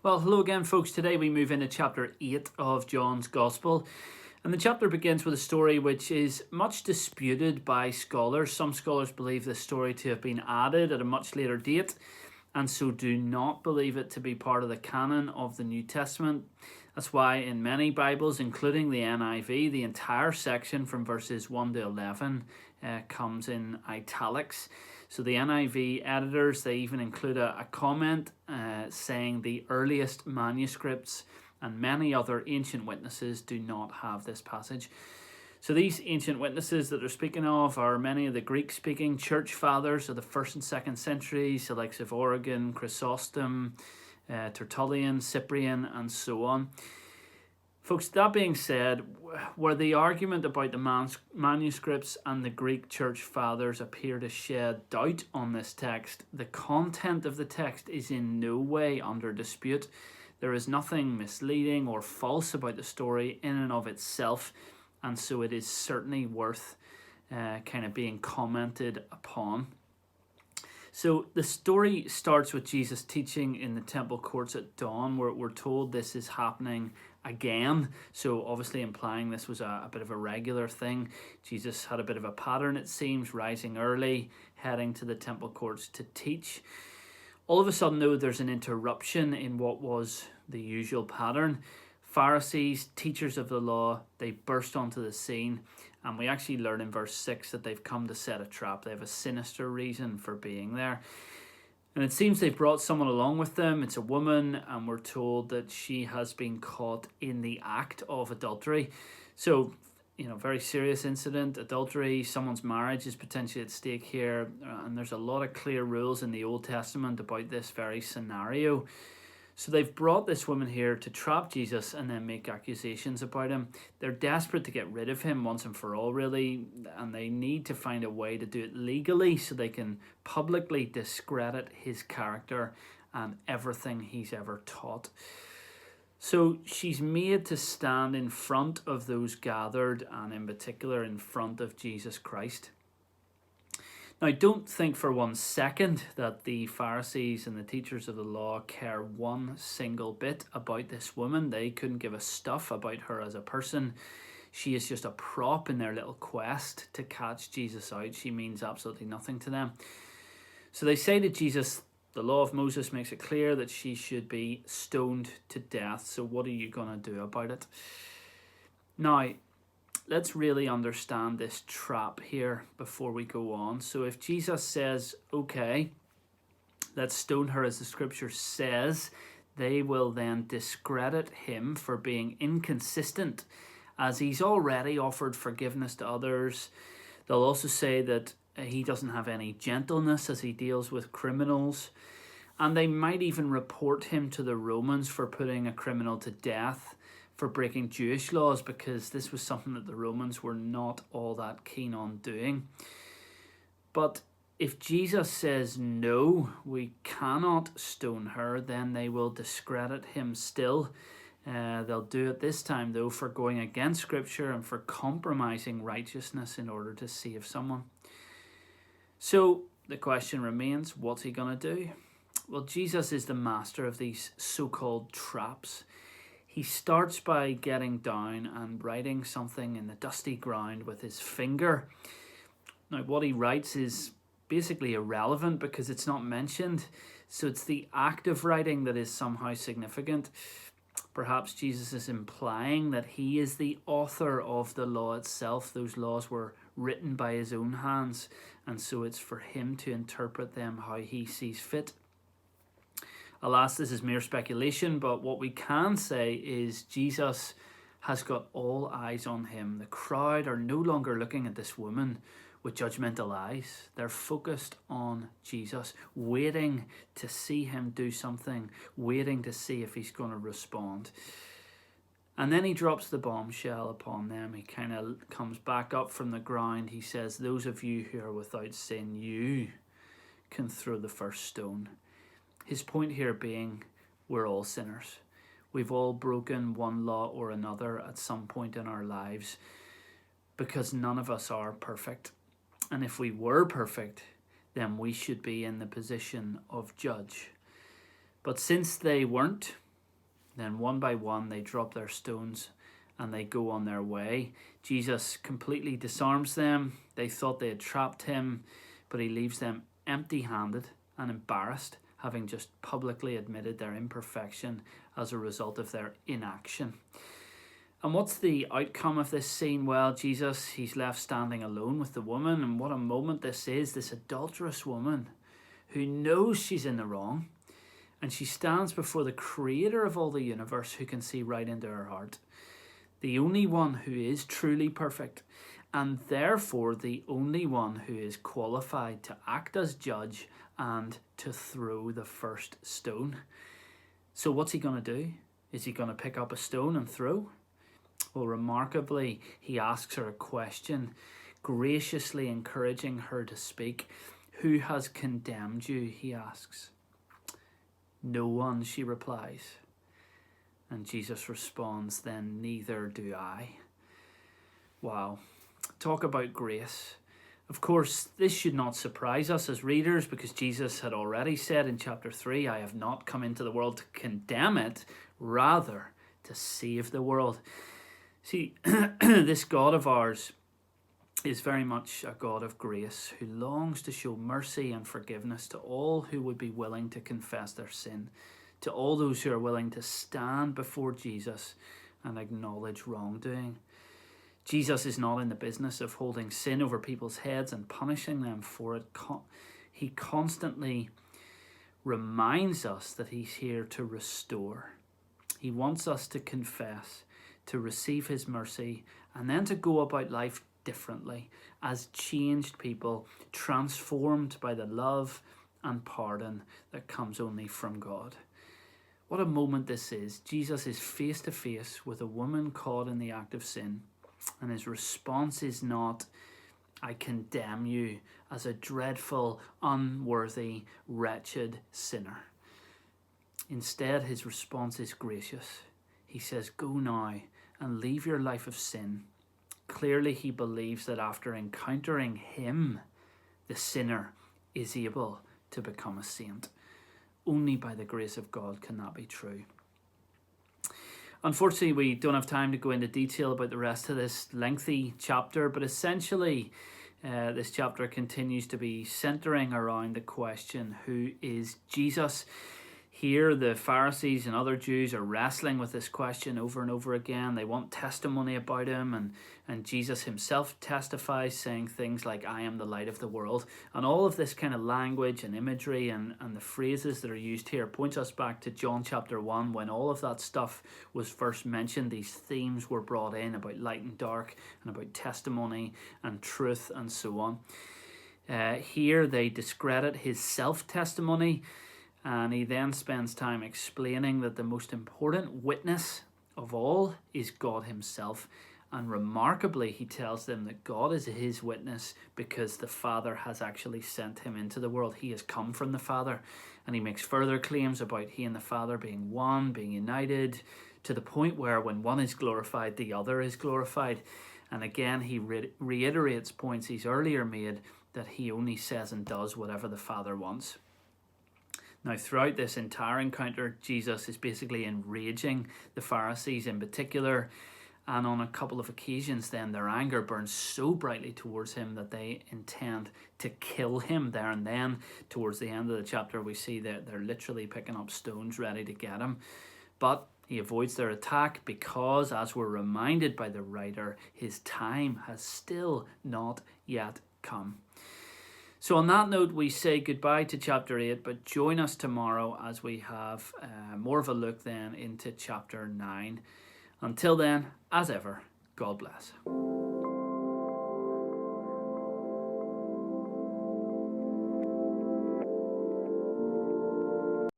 Well, hello again, folks. Today we move into chapter 8 of John's Gospel. And the chapter begins with a story which is much disputed by scholars. Some scholars believe this story to have been added at a much later date, and so do not believe it to be part of the canon of the New Testament. That's why in many Bibles, including the NIV, the entire section from verses 1 to 11 comes in italics. So the NIV editors, they even include a comment saying the earliest manuscripts and many other ancient witnesses do not have this passage. So these ancient witnesses that they're speaking of are many of the Greek-speaking church fathers of the 1st and 2nd centuries, the likes of Origen, Chrysostom, Tertullian, Cyprian, and so on. Folks, that being said, where the argument about the manuscripts and the Greek church fathers appear to shed doubt on this text, the content of the text is in no way under dispute. There is nothing misleading or false about the story in and of itself, and so it is certainly worth kind of being commented upon. So the story starts with Jesus teaching in the temple courts at dawn, where we're told this is happening again, so obviously implying this was a bit of a regular thing. Jesus had a bit of a pattern, it seems, rising early, heading to the temple courts to teach. All of a sudden, though, there's an interruption in what was the usual pattern. Pharisees, teachers of the law, they burst onto the scene, and we actually learn in verse 6 that they've come to set a trap. They have a sinister reason for being there. And it seems they've brought someone along with them. It's a woman, and we're told that she has been caught in the act of adultery. So, very serious incident, adultery, someone's marriage is potentially at stake here, and there's a lot of clear rules in the Old Testament about this very scenario. So they've brought this woman here to trap Jesus and then make accusations about him. They're desperate to get rid of him once and for all, really, and they need to find a way to do it legally so they can publicly discredit his character and everything he's ever taught. So she's made to stand in front of those gathered, and in particular in front of Jesus Christ. Now, don't think for 1 second that the Pharisees and the teachers of the law care one single bit about this woman. They couldn't give a stuff about her as a person. She is just a prop in their little quest to catch Jesus out. She means absolutely nothing to them. So they say to Jesus, the law of Moses makes it clear that she should be stoned to death. So what are you going to do about it? Now, let's really understand this trap here before we go on. So if Jesus says, okay, let's stone her as the scripture says, they will then discredit him for being inconsistent, as he's already offered forgiveness to others. They'll also say that he doesn't have any gentleness as he deals with criminals. And they might even report him to the Romans for putting a criminal to death for breaking Jewish laws, because this was something that the Romans were not all that keen on doing. But if Jesus says no, we cannot stone her, then they will discredit him still. They'll do it this time, though, for going against Scripture and for compromising righteousness in order to save someone. So the question remains, what's he going to do? Well, Jesus is the master of these so-called traps. He starts by getting down and writing something in the dusty ground with his finger. Now, what he writes is basically irrelevant because it's not mentioned. So it's the act of writing that is somehow significant. Perhaps Jesus is implying that he is the author of the law itself. Those laws were written by his own hands, and so it's for him to interpret them how he sees fit. Alas, this is mere speculation, but what we can say is Jesus has got all eyes on him. The crowd are no longer looking at this woman with judgmental eyes. They're focused on Jesus, waiting to see him do something, waiting to see if he's going to respond. And then he drops the bombshell upon them. He kind of comes back up from the ground. He says, those of you who are without sin, you can throw the first stone. His point here being, we're all sinners. We've all broken one law or another at some point in our lives, because none of us are perfect. And if we were perfect, then we should be in the position of judge. But since they weren't, Then one by one they drop their stones and they go on their way. Jesus completely disarms them. They thought they had trapped him, but he leaves them empty-handed and embarrassed, having just publicly admitted their imperfection as a result of their inaction. And what's the outcome of this scene? Well, Jesus, he's left standing alone with the woman, and what a moment this is, this adulterous woman who knows she's in the wrong, and she stands before the creator of all the universe who can see right into her heart, the only one who is truly perfect, and therefore the only one who is qualified to act as judge and to throw the first stone. So what's he going to do? Is he going to pick up a stone and throw? Well, remarkably, he asks her a question, graciously encouraging her to speak. Who has condemned you? He asks. No one, she replies. And Jesus responds, then neither do I. Wow. Talk about grace. Of course, this should not surprise us as readers, because Jesus had already said in chapter 3, I have not come into the world to condemn it, rather to save the world. See, this God of ours is very much a God of grace who longs to show mercy and forgiveness to all who would be willing to confess their sin, to all those who are willing to stand before Jesus and acknowledge wrongdoing. Jesus is not in the business of holding sin over people's heads and punishing them for it. He constantly reminds us that he's here to restore. He wants us to confess, to receive his mercy, and then to go about life differently as changed people, transformed by the love and pardon that comes only from God. What a moment this is. Jesus is face to face with a woman caught in the act of sin, and his response is not, I condemn you as a dreadful, unworthy, wretched sinner. Instead, his response is gracious. He says, go now and leave your life of sin. Clearly, he believes that after encountering him, the sinner is able to become a saint. Only by the grace of God can that be true. Unfortunately, we don't have time to go into detail about the rest of this lengthy chapter, but essentially, this chapter continues to be centering around the question, who is Jesus? Here, the Pharisees and other Jews are wrestling with this question over and over again. They want testimony about him, and Jesus himself testifies, saying things like, I am the light of the world. And all of this kind of language and imagery and the phrases that are used here points us back to John chapter 1, when all of that stuff was first mentioned. These themes were brought in about light and dark, and about testimony and truth and so on. Here, they discredit his self-testimony, and he then spends time explaining that the most important witness of all is God himself. And remarkably, he tells them that God is his witness because the Father has actually sent him into the world. He has come from the Father. And he makes further claims about he and the Father being one, being united, to the point where when one is glorified, the other is glorified. And again, he reiterates points he's earlier made, that he only says and does whatever the Father wants. Now, throughout this entire encounter, Jesus is basically enraging the Pharisees in particular, and on a couple of occasions then their anger burns so brightly towards him that they intend to kill him there and then. Towards the end of the chapter, we see that they're literally picking up stones ready to get him. But he avoids their attack because, as we're reminded by the writer, his time has still not yet come. So on that note, we say goodbye to chapter 8, but join us tomorrow as we have more of a look then into chapter 9. Until then, as ever, God bless.